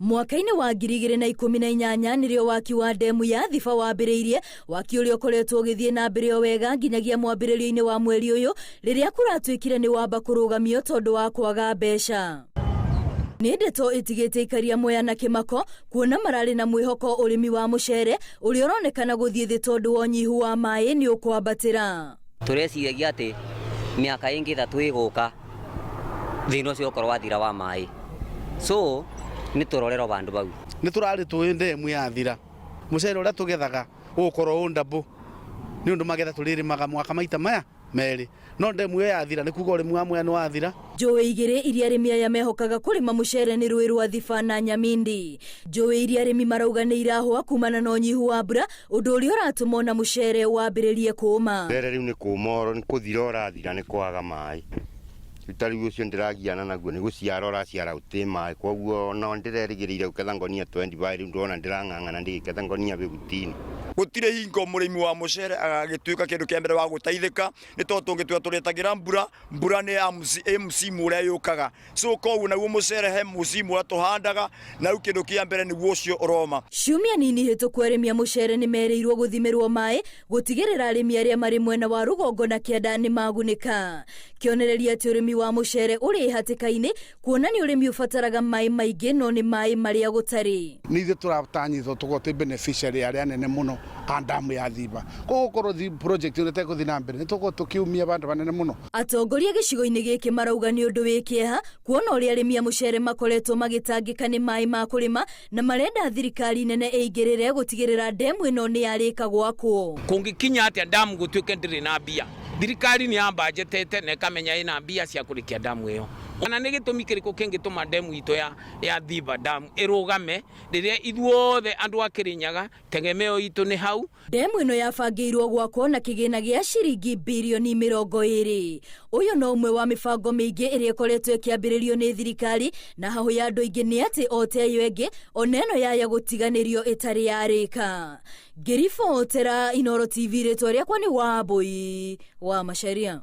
Mwaka-ini wa 2018 nirio waki wa demu ya Thiba wambiriirie, waki uria ukoretwo ugithie na mbere wega nginyagia mwambiririo-ini wa mweri uyu riria kuratwikire ni wamba kurugamio tondu wa kwaga mbeca. Ni ndeto itigite ikaria Mwea na Kimako kuona marari na mwihoko urimi wa mucere uria uronekana guthie thi tondu wa unyihu wa mai ni ukwambatira. Tureciria ati miaka ingi 3 iguka thina ucio ukorwo wathira wa mai, so ni turorero bandu bau ni turari tuinde mu yathira mucere uria tugethaga ukorwo undambu ni undu magetha turirimaga mwaka maita maya meri no ndemu yathira ni kuga urimi wa Mwea ni wathira. Njowe igiri iria arimi aya mehokaga kurima mucere ni rwi rwa Thiba na Nyamindi. Njowe iria arimi marauga ni irahwa kumana na unyihu wa mbura undu uria uratuma na mucere wambiririe kuuma. Rere riu ni kumoro ni kuthira urathira ni kwaga mai. Itari ucio ndiragiana naguo ni guciara uraciara uti mai, koguo no ndirerigirire uketha ngonia 25 riu ndona ndirang'ang'ana ndigiketha ngonia 15. Gutire hingo murimi wa mucere agagituika kindu kia mbere wa gutaithika ni to tungitwa turetagira mbura ni msimu uria yukaga, so koguo naguo mucere he msimu uria tuhandaga na kindu kia mbere niguo ucio uroma. Ciumia nini hituku arimi a mucere ni mereirwo guthimirwo mai gutigirira arimi aria mari mwena wa rugongo na kianda ni magunika. Kionereria ati urimi wa mucere uri hatikaini kuona ni urimi ufataraga mai maingi no ni mai maria gutari. Ni ithe turatanyithwo tugote beneficiary aria nene muno andamu ya Thiba kogukorwo project ino tekuthi na mbere nituko tukiumia bandu banene muno. Atongoria gicigo-ini giki marauga ni undu wikieha kuona uria arimi a mucere makoretwo magitangika ni mai ma kurima na marenda thirikari nene eigirire gutigirira demu ino ni yarika gwakwo. Kungikinya atia damu gutwike ndiri na mbia, thirikari ni ambajetete na ikamenya ina mbia cia kurikia damu iyo. Ona ni gitumi kiriko kingituma demu ito ya Thiba damu irugame riria ithuothe andu a Kirinyaga tegemeo itu ni hau. Demu ino yabangirwo gwakwo na kigina gia ciringi bilioni 20. Uyu no umwe wa mibango mingi iria ikoretwo ikiambiririo ni thirikari na hahu ya andu ingi ni ati oteyo enge oneno yaya gutiganirio itari yarika. Ngiribotera Inooro TV ritwa riakwa ni Wambui wa Macharia.